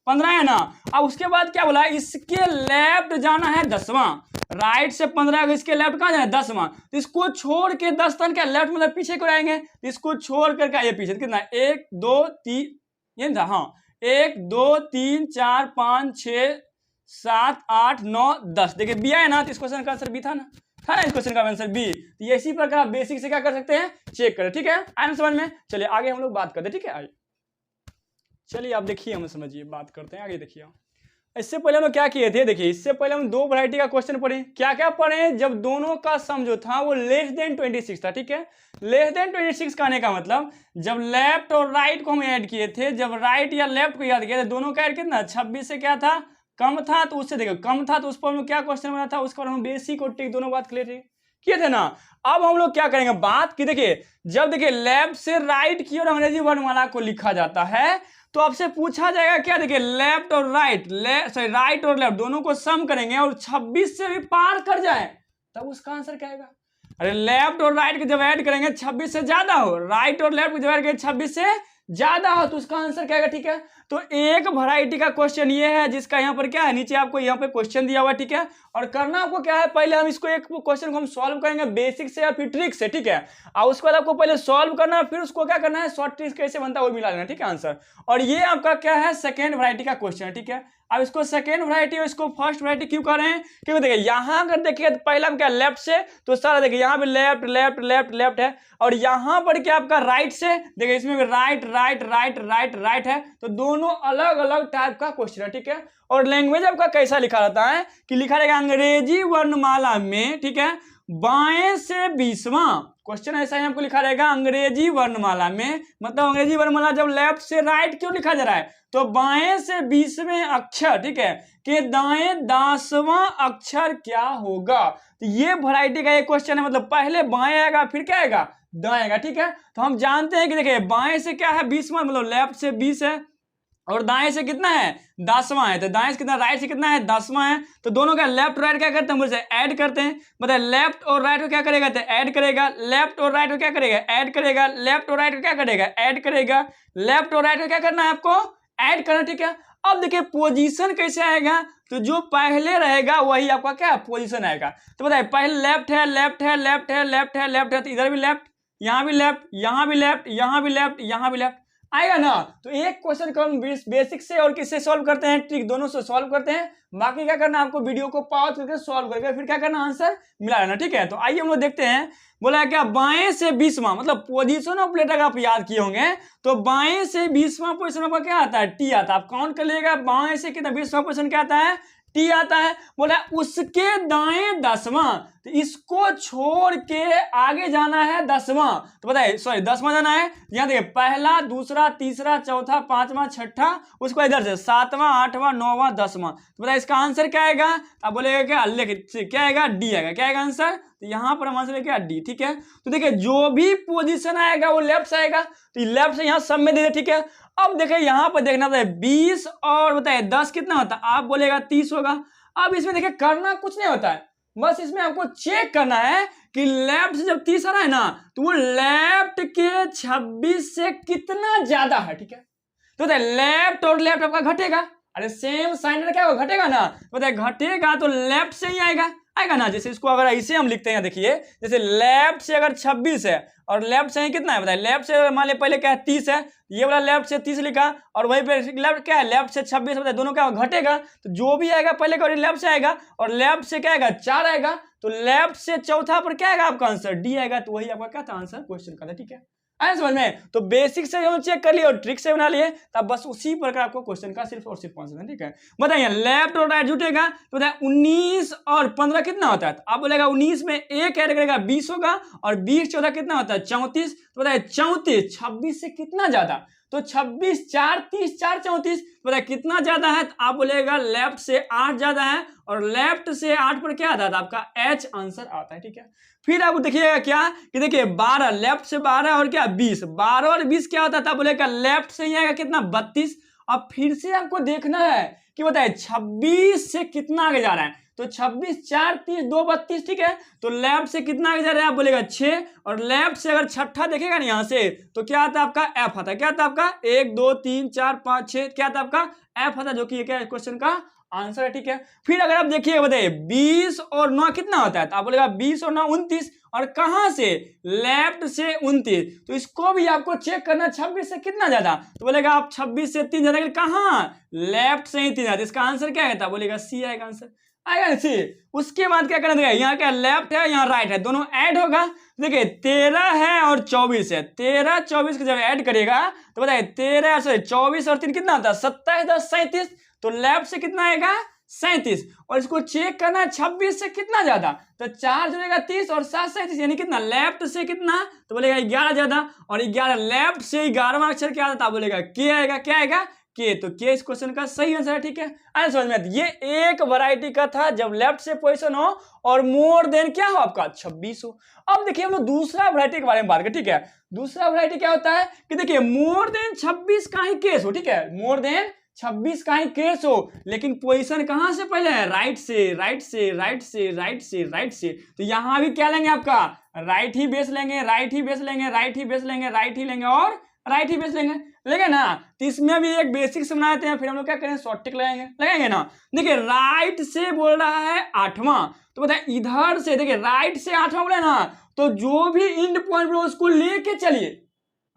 15 है ना। अब उसके बाद क्या बोला, इसके लेफ्ट जाना है 10वां, राइट से 15 इसके लेफ्ट कहाँ जाना है 10वां, तो इसको छोड़ के 10 तन क्या लेफ्ट मतलब पीछे को आएंगे, तो इसको छोड़ कर क्या ये पीछे कितना 1 2 3 ये था हाँ 1 2 3 4 5 6 7 8 9 10, देखिए बी आया ना, तो इस क्वेश्चन का आंसर बी था ना, था ना इस क्वेश्चन का आंसर बी। तो इसी प्रकार आप बेसिक से क्या कर सकते हैं चेक करें, ठीक है। आए समझ में, चलिए आगे हम लोग बात करते हैं, ठीक है। आइए चलिए आप देखिए हम समझिए बात करते हैं आगे। देखिए इससे पहले हम क्या किए थे, देखिए इससे पहले हम दो वैरायटी का क्वेश्चन पढ़े, क्या क्या पढ़े, जब दोनों का सम जो था वो लेस देन 26 था, ठीक है। लेस देन 26 कहने का मतलब जब लेफ्ट और राइट को हम ऐड किए थे, जब राइट या लेफ्ट को याद किया थे, दोनों का ऐड कितना 26 से क्या था कम था, तो उससे देखो कम था, तो उस पर हम लोग क्या क्वेश्चन बना था, उसका हम बेसिक और ट्रिक दोनों बात क्लियर किए थे ना। अब हम लोग क्या करेंगे बात की, देखिए जब देखिए लेफ्ट से राइट की ओर अंग्रेजी वर्णमाला को लिखा जाता है तो आपसे पूछा जाएगा क्या, देखिए लेफ्ट और राइट राइट और लेफ्ट दोनों को सम करेंगे और 26 से भी पार कर जाए तब उसका आंसर क्या आएगा। अरे लेफ्ट और राइट के जब ऐड करेंगे 26 से ज्यादा हो, राइट और लेफ्ट को जब ऐड करेंगे 26 से ज्यादा हो, तो उसका आंसर क्या आएगा, ठीक है। तो एक वैरायटी का क्वेश्चन ये है जिसका यहाँ पर क्या है, नीचे आपको यहाँ पे क्वेश्चन दिया हुआ है, ठीक है। और करना आपको क्या है, पहले हम इसको एक क्वेश्चन को हम सॉल्व करेंगे बेसिक से या फिर ट्रिक से, ठीक है। और उसके बाद आपको पहले सॉल्व करना है, फिर उसको क्या करना है शॉर्ट ट्रिक कैसे बनता है वो मिला लेना, ठीक है आंसर। और ये आपका क्या है सेकेंड वैरायटी का क्वेश्चन है, ठीक है। अब इसको सेकेंड वैरायटी और इसको फर्स्ट वैरायटी क्यों कर रहे हैं, क्योंकि देखिए यहाँ अगर देखिए तो पहला क्या लेफ्ट से, तो सारा देखिए यहाँ पे लेफ्ट लेफ्ट लेफ्ट लेफ्ट है, और यहाँ पर क्या आपका राइट से, देखिए इसमें भी right right right right right है, तो दोनों अलग अलग टाइप का क्वेश्चन है, ठीक है। और लैंग्वेज आपका कैसा लिखा रहता है कि लिखा रहेगा अंग्रेजी वर्णमाला में, ठीक है, बाएं से 20वां क्वेश्चन ऐसा ही आपको लिखा रहेगा अंग्रेजी वर्णमाला में, मतलब अंग्रेजी वर्णमाला जब लेफ्ट से राइट क्यों लिखा जा रहा है, तो बाएं से 20वें अक्षर, ठीक है, के दाएं 10वां अक्षर क्या होगा। तो ये वैरायटी का एक क्वेश्चन है, मतलब पहले बाएं आएगा फिर क्या आएगा दाएं आएगा, ठीक है। तो हम जानते हैं कि देखिए बाएं से क्या है 20वां, मतलब लेफ्ट से 20 है, और दाएं से कितना है 10वां है, तो दाएं से कितना, राइट से कितना है 10वां है। तो दोनों का लेफ्ट राइट क्या करते हैं, मुझे ऐड करते हैं। बताए लेफ्ट और राइट को क्या करेगा, तो ऐड करेगा। लेफ्ट और राइट को क्या करेगा, ऐड करेगा। लेफ्ट और राइट को क्या करेगा, ऐड करेगा। लेफ्ट और राइट को क्या करना है आपको, ऐड करना, ठीक है। अब देखिए पोजीशन कैसे आएगा, तो जो पहले रहेगा वही आपका क्या पोजीशन आएगा। तो बताइए पहले लेफ्ट है, लेफ्ट है, लेफ्ट है, लेफ्ट है, लेफ्ट है, तो इधर भी लेफ्ट, यहाँ भी लेफ्ट, यहाँ भी लेफ्ट, यहाँ भी लेफ्ट, यहाँ भी लेफ्ट आएगा ना। तो एक क्वेश्चन को हम बेसिक से और किससे सॉल्व करते हैं, ट्रिक दोनों से सॉल्व करते हैं। बाकी क्या करना है आपको, वीडियो को पॉज करके सॉल्व करके फिर क्या करना, आंसर मिला लेना, ठीक है। तो आइए हम लोग देखते हैं। बोला क्या, बाएं से 20वां, मतलब पोजीशन ऑफ लेटर का आप याद किए होंगे, तो बाएं से 20वां पोजीशन आपका क्या आता है, टी आता है। आप काउंट कर लीजिएगा, बाएं से कितना 20वां पोजीशन क्या आता है, टी आता है। बोला उसके दाएं 10वां, तो इसको छोड़ के आगे जाना है 10वां। तो बताइए सॉरी 10वां जाना है, यहाँ देखिए पहला, दूसरा, तीसरा, चौथा, 5वां, छठा, उसको इधर से 7वां, 8वां, 9वां, 10वां। तो बताइए इसका आंसर क्या आएगा, आप बोलेगा क्या, क्या आएगा, डी आएगा। क्या आएगा आंसर, तो यहाँ पर हम आंसर क्या, डी, ठीक है। तो देखिए जो भी पोजीशन आएगा वो लेफ्ट से आएगा, तो लेफ्ट से यहाँ सब में दे दे, ठीक है। अब देखिए यहाँ पर देखना था 20 और बताइए 10 कितना होता है, आप बोलेगा 30 होगा। अब इसमें देखिए करना कुछ नहीं होता है, बस इसमें आपको चेक करना है कि लेफ्ट से जब 30 आ रहा है ना, तो वो लेफ्ट के 26 से कितना ज्यादा है, ठीक है। तो बताइए लेफ्ट और लेफ्ट आपका घटेगा, अरे सेम साइन क्या होगा, घटेगा ना। बताइए घटेगा तो लेफ्ट से ही आएगा ना। जैसे इसको अगर ऐसे हम लिखते हैं, देखिए जैसे लेफ्ट से अगर 26 है और लेफ्ट से कितना है, बताइए लेफ्ट से मान लिया पहले क्या है 30 है, ये वाला लेफ्ट से 30 लिखा और वहीं पे लेफ्ट क्या है, लेफ्ट से 26, बताइए दोनों क्या घटेगा, तो जो भी आएगा पहले का लेफ्ट से आएगा और लेफ्ट से क्या आएगा 4 आएगा, तो लेफ्ट से चौथा पर क्या आएगा आपका आंसर, डी आएगा। तो वही आपका क्या था आंसर क्वेश्चन का था, ठीक है। आया समझ में। तो बेसिक से हम चेक कर लिए और ट्रिक से बना लिए, तब बस उसी प्रकार आपको क्वेश्चन का सिर्फ और सिर्फ आंसर है, ठीक है। बताइए लेफ्ट और राइट जुटेगा, तो बताइए 19 और 15 कितना होता है, तो आप बोलेगा 19 में एक ऐड करेगा 20 होगा और 20 14 कितना होता है 34। तो बताइए 34 26 से कितना ज्यादा, तो 26 4 30 4 34, बताइए कितना ज्यादा है, तो आप बोलेगा लेफ्ट से 8 ज्यादा है और लेफ्ट से 8 पर क्या आता है, आपका एच आंसर आता है, ठीक है। फिर आप देखिएगा क्या कि देखिए 12, लेफ्ट से 12 और क्या 20, 12 और 20 क्या होता था, बोलेगा लेफ्ट से ही आएगा कितना 32। अब फिर से आपको देखना है कि बताइए 26 से कितना आगे जा रहा है, तो 26 4 30 2 32, ठीक है। तो लेफ्ट से कितना आगे जा रहा है, आप बोलेगा 6 और लेफ्ट से अगर छठा देखेगा ना यहाँ से, तो क्या आता है आपका एफ आता है। क्या आता है आपका 1 2 3 4 5 6, क्या आता है आपका एफ आता है, जो कि क्या क्वेश्चन का आंसर है, ठीक है। फिर अगर आप देखिए बताइए 20 और 9 कितना होता है, तो आप बोलेगा 20 और 9 29, और कहां से, लेफ्ट से 29। तो इसको भी आपको चेक करना 26 से कितना ज्यादा, तो बोलेगा आप 26 से 3 ज्यादा, कहां, लेफ्ट से ही 3 ज्यादा। इसका आंसर क्या है, बोलेगा सी आएगा आंसर, आएगा ना सी। उसके बाद क्या करना, यहाँ क्या लेफ्ट है यहाँ राइट है, दोनों ऐड होगा। देखिए 13 है और 24 है, 13 24 को जब ऐड करेगा तो बताइए 13 से 24 और 3 कितना होता है 27 10 37, तो लेफ्ट से कितना आएगा 37। और इसको चेक करना है 26 से कितना ज्यादा, तो 4 जुड़ेगा 30 और 7 37, यानी कितना लेफ्ट से कितना, तो बोलेगा 11 ज्यादा, और 11 लेफ्ट से 11वां अक्षर क्या आता है, बोलेगा के आएगा। क्या आएगा के, तो के इस क्वेश्चन का सही आंसर है, ठीक है। आया समझ में। ये एक वैरायटी का था जब लेफ्ट से पोजीशन हो और मोर देन क्या हो आपका 26 हो। अब देखिए हम लोग दूसरा वैरायटी के बारे में बात करें, ठीक है। दूसरा वैरायटी क्या होता है कि देखिए मोर देन 26 का ही केस हो, ठीक है, मोर देन 26 का ही केस हो, लेकिन पोजीशन कहां से पहले है, राइट से राइट से राइट से राइट से राइट से। तो यहां भी क्या लेंगे आपका राइट ही बेस लेंगे, राइट ही बेस लेंगे, राइट ही बेस लेंगे, राइट ही लेंगे और राइट ही बेस लेंगे, लेंगे ना। तो इसमें भी एक बेसिक से बनाते हैं, फिर हम लोग क्या करें शॉर्ट टिक लगाएंगे ना। देखिए राइट से बोल रहा है 8वां, तो बताए इधर से देखिए राइट से 8वां बोले ना, तो जो भी एंड पॉइंट बोले उसको लेके चलिए,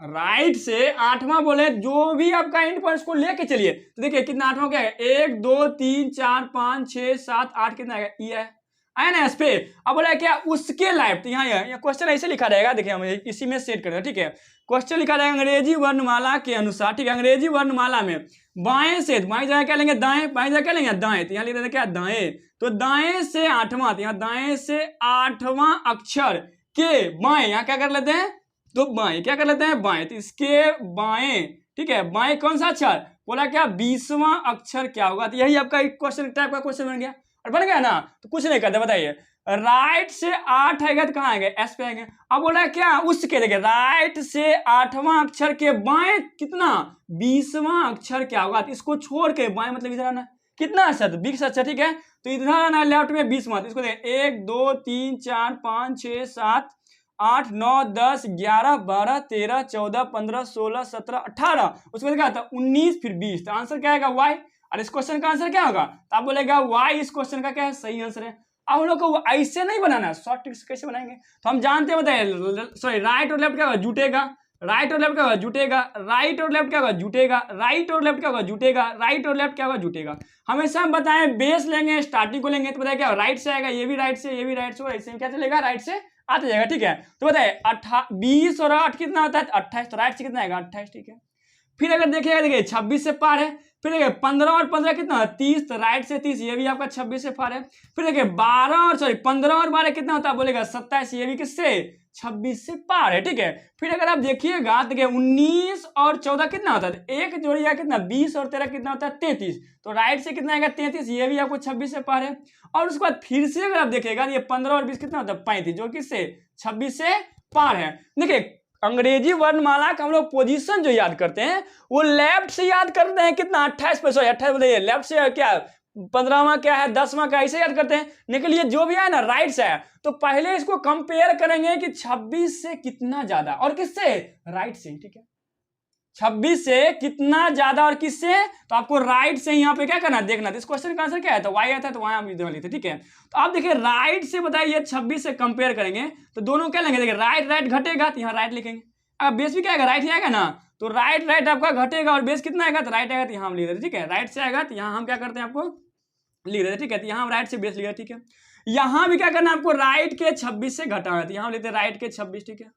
राइट से 8वां बोले जो भी आपका एंड पॉइंट को लेके चलिए। तो देखिए कितना 8वां क्या है 1 2 3 4 5 6 7 8 कितना है ई है, आया ना इस पे। अब बोला क्या उसके लाइफ, तो यहाँ क्वेश्चन ऐसे लिखा रहेगा, देखिए हम इसी में सेट करेंगे, ठीक है। क्वेश्चन लिखा रहेगा अंग्रेजी वर्णमाला के अनुसार, ठीक है। अंग्रेजी वर्णमाला में बाएं से, बाएं जगह क्या लेंगे दाएं, बाएं जगह क्या लेंगे दाएं, तो यहाँ लिख देते क्या दाएं, तो दाएं से 8वां, तो यहाँ दाएं से 8वां अक्षर के बाएं, यहाँ क्या कर लेते हैं, तो बाएं क्या कर लेते हैं बाएं, तो इसके बाएं, ठीक है, बाएं कौन सा अक्षर, बोला क्या 20वां अक्षर क्या होगा। तो यही आपका एक क्वेश्चन टाइप का क्वेश्चन बन गया। और बन गया ना, तो कुछ नहीं करते, बताइए राइट से 8 आएगा तो कहाँ आएंगे, एस पे आएंगे। अब बोला है क्या, उसके देखिए राइट से 8वां अक्षर के बाएं कितना 20वां अक्षर क्या होगा, तो इसको छोड़ के बाएं मतलब इधर आना, कितना अक्षर 20 अक्षर, ठीक है, तो इधर आना लेफ्ट में 20 मत, इसको देखिए 1 2 3 4 5 6 7 8 9 10 11 12 13 14 15 16 17 18, उसके बाद क्या आता 19 फिर 20, तो आंसर क्या आएगा वाई। और इस क्वेश्चन का आंसर क्या होगा, तो आप बोलेगा वाई इस क्वेश्चन का क्या है, सही आंसर है। अब हम लोग को ऐसे नहीं बनाना है, शॉर्ट ट्रिक्स कैसे बनाएंगे, तो हम जानते हैं, बताइए सॉरी राइट और लेफ्ट क्या होगा, जुटेगा, राइट और लेफ्ट क्या होगा, जुटेगा, राइट और लेफ्ट क्या होगा, जुटेगा, राइट और लेफ्ट क्या होगा, जुटेगा, राइट और लेफ्ट क्या होगा, जुटेगा। हमेशा हम बताएं बेस लेंगे, स्टार्टिंग को लेंगे, तो बताया क्या राइट से आएगा, ये भी राइट से, ये भी राइट से, और ऐसे में क्या चलेगा, राइट से आता जाएगा, ठीक है। तो बताइए 20 और 8 कितना होता है, 28, तो राइट से कितना आएगा 28, ठीक है। फिर अगर देखिएगा, देखिए 26 से पार है, फिर देखिए 15 और 15 कितना है 30, तो राइट से 30, ये भी आपका 26 से पार है। फिर देखिए 15 और 12 कितना होता है, बोलेगा 27, ये भी किससे 26 से पार है, ठीक है। फिर अगर आप देखिएगा, देखिए 19 और 14 कितना होता है, एक जोड़िया कितना 20 और 13 कितना होता है 33, तो राइट से कितना आएगा 33, ये भी आपको 26 से पार है। और उसके बाद फिर से अगर आप देखिएगा, ये 15 और 20 कितना होता है 35, जो किससे 26 से पार है। देखिए अंग्रेजी वर्णमाला का हम लोग पोजीशन जो याद करते हैं वो लेफ्ट से याद करते हैं, कितना 28 पे, सॉरी 28 बोलिए, लेफ्ट से क्या 15वां क्या है 10वां क्या, ऐसे याद करते हैं। लेकिन ये जो भी है ना राइट से है, तो पहले इसको कंपेयर करेंगे कि 26 से कितना ज्यादा और किससे, राइट से, ठीक है। 26 से कितना ज्यादा और किससे, तो आपको राइट से यहाँ पे क्या करना देखना। इस क्वेश्चन का आंसर क्या है, तो वाई आता है, तो वहां हम इधर लेते, ठीक है। तो आप देखिए राइट से बताइए 26 से कंपेयर करेंगे तो दोनों क्या लेंगे, देखिए राइट राइट घटेगा तो यहाँ राइट लिखेंगे, अब बेस भी क्या आएगा, राइट ही आएगा ना, तो राइट राइट आपका घटेगा और बेस कितना आएगा, तो राइट आएगा, तो यहाँ हम लिख देते, ठीक है। राइट से आएगा तो यहाँ हम क्या करते हैं, आपको लिख देते, ठीक है। तो यहाँ हम राइट से बेस लिखा, ठीक है। यहाँ भी क्या करना है आपको, राइट के 26 से घटाना है, तो यहाँ लेते राइट के 26, ठीक है।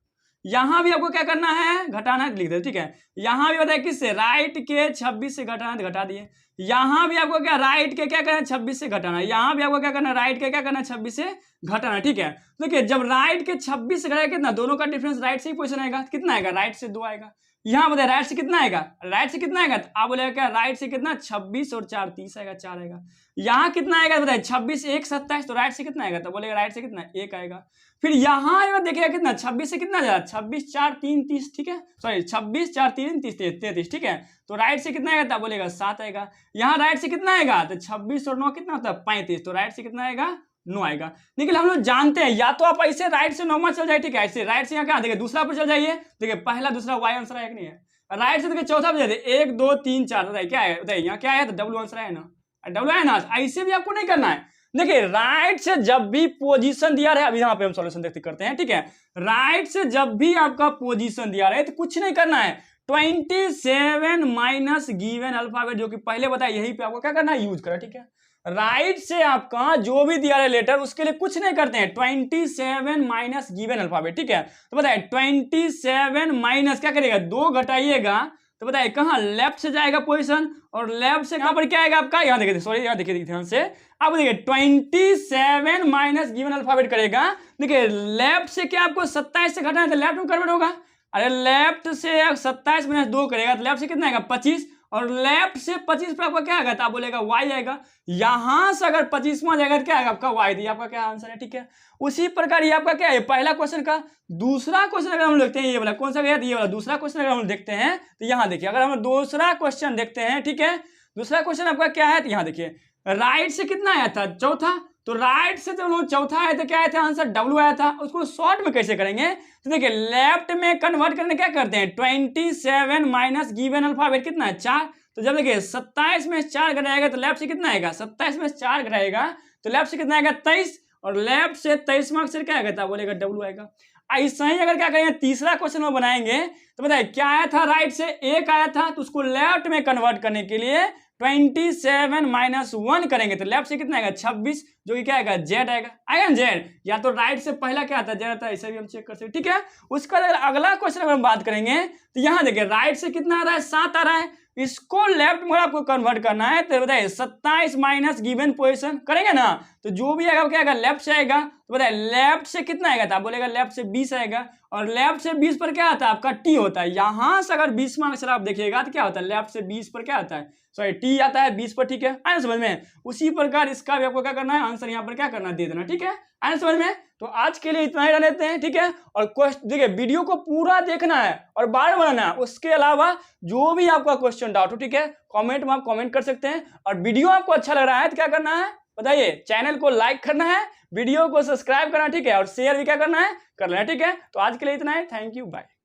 यहां भी आपको क्या करना है, घटाना है, लिख दे, ठीक है। यहां भी बताया किससे, राइट के 26 से घटाना है, तो घटा दिए। यहां भी आपको क्या राइट के क्या करना है 26 से घटाना है, यहां भी आपको क्या करना है राइट के क्या करना है 26 से घटाना है, ठीक है। देखिए जब राइट के 26 से घटाएगा कितना, दोनों का डिफरेंस राइट से ही क्वेश्चन आएगा, कितना आएगा, राइट से 2 आएगा। यहाँ बताए राइट से कितना आएगा, राइट से कितना आएगा, तो आप बोलेगा क्या राइट से कितना 26 और 4 30 आएगा, 4 आएगा। यहाँ कितना आएगा बताइए 26 1 27, तो राइट से कितना आएगा, तो बोलेगा राइट से कितना 1 आएगा। फिर यहाँ देखिएगा कितना 26 से कितना जाएगा, 26 4 3 30, ठीक है, सॉरी 26 4 3 30 33, ठीक है। तो राइट से कितना आएगा, तो बोलेगा 7 आएगा। यहाँ राइट से कितना आएगा, तो 26 और 9 कितना होता है 35, तो राइट से कितना आएगा 9 आएगा। लेकिन हम लोग जानते हैं या तो आप ऐसे राइट से 9वां चल जाए, ठीक है, ऐसे राइट से यहाँ क्या देखिए दूसरा पर चल जाइए, देखिए पहला दूसरा वाई आंसर है कि नहीं है। राइट से देखिए चौथा पर जाइए 1 2 3 4, बताइए क्या है, बताइए यहाँ क्या है, तो डब्ल्यू आंसर है ना, डब्ल्यू है ना। ऐसे भी आपको नहीं करना है, देखिए राइट से जब भी पोजीशन दिया रहे, अभी यहाँ पे हम सॉल्यूशन देखते करते हैं, ठीक है। राइट से जब भी आपका पोजीशन दिया रहे तो कुछ नहीं करना है, 27 माइनस गिवन अल्फाबेट जो कि पहले बताया, यही पे आपको क्या करना है यूज करना, ठीक है। राइट से आपका जो भी दिया रहे लेटर उसके लिए कुछ नहीं करते हैं, 27 माइनस गिवन अल्फाबेट, ठीक है। तो बताइए 27 माइनस क्या करिएगा 2 घटाइएगा, तो बताइए कहाँ लेफ्ट से जाएगा पोजीशन, और लेफ्ट से कहां पर क्या आएगा आपका, यहाँ देखिए सॉरी यहाँ देखिए ध्यान से, अब देखिए 27 माइनस गिवन अल्फाबेट करेगा, देखिए लेफ्ट से क्या आपको 27 से घटाना है तो लेफ्ट में कन्वर्ट होगा, अरे लेफ्ट से 27 माइनस 2 करेगा तो लेफ्ट से कितना आएगा 25, और लेफ्ट से 25 पर आपका क्या आएगा, तो आप बोलेगा वाई आएगा। यहां से अगर 25वां जाएगा तो क्या आएगा आपका वाई, आपका क्या आंसर है, ठीक है। उसी प्रकार ये आपका क्या है पहला क्वेश्चन का। दूसरा क्वेश्चन अगर हम देखते हैं, ये वाला कौन सा गया, ये वाला दूसरा क्वेश्चन अगर हम देखते हैं तो यहाँ देखिए, अगर हम दूसरा क्वेश्चन देखते हैं, ठीक है, दूसरा क्वेश्चन आपका क्या है, तो यहाँ देखिए राइट से कितना आया था चौथा, तो राइट से जब चौथा आया था क्या आया था आंसर डब्ल्यू आया था। उसको शॉर्ट में कैसे करेंगे, तो देखिए लेफ्ट में कन्वर्ट करने क्या करते हैं 27 माइनस गिवन अल्फाबेट कितना है 4, तो जब देखिए 27 में 4 घटाएगा तो लेफ्ट से कितना आएगा, 27 में 4 घटाएगा तो लेफ्ट से कितना आएगा 23, और लेफ्ट से 23वां अक्षर क्या आएगा, बोलेगा डब्ल्यू आएगा। ऐसा ही अगर क्या करेंगे तीसरा क्वेश्चन में बनाएंगे तो बताइए क्या आया था, राइट से 1 आया था, तो उसको लेफ्ट में कन्वर्ट करने के लिए 27 माइनस 1 करेंगे तो लेफ्ट से कितना आएगा 26, जो कि क्या आएगा जेड आएगा, आएगा जेड, या तो राइट से पहला क्या आता है जेड आता है, ऐसे भी हम चेक कर सकते, ठीक है। उसका अगर अगला क्वेश्चन अगर हम बात करेंगे तो यहाँ देखिए राइट से कितना आ रहा है 7 आ रहा है, इसको लेफ्ट में आपको कन्वर्ट करना है तो बताइए 27 माइनस गिवन पोजीशन करेंगे ना, तो जो भी आएगा क्या आएगा, लेफ्ट से आएगा। तो बताइए लेफ्ट से कितना आएगा, तो आप बोलेगा लेफ्ट से 20 आएगा, और लेफ्ट से 20 पर क्या आता है आपका टी होता है। यहां से अगर 20 में अक्सर आप देखिएगा तो क्या होता है, लेफ्ट से 20 पर क्या आता है, सॉरी टी आता है 20 पर, ठीक है, आए समझ में। उसी प्रकार इसका भी आपको क्या करना है, आंसर यहाँ पर क्या करना है, दे देना, ठीक है, आए समझ में। तो आज के लिए इतना ही रहने देते हैं, ठीक है। और क्वेश्चन देखिए, वीडियो को पूरा देखना है और बार बनाना है। उसके अलावा जो भी आपका क्वेश्चन डाउट हो, ठीक है, कमेंट में आप कमेंट कर सकते हैं। और वीडियो आपको अच्छा लग रहा है तो क्या करना है बताइए, चैनल को लाइक करना है, वीडियो को सब्सक्राइब करना, ठीक है, और शेयर भी क्या करना है, कर लेना, ठीक है। तो आज के लिए इतना है, थैंक यू, बाय।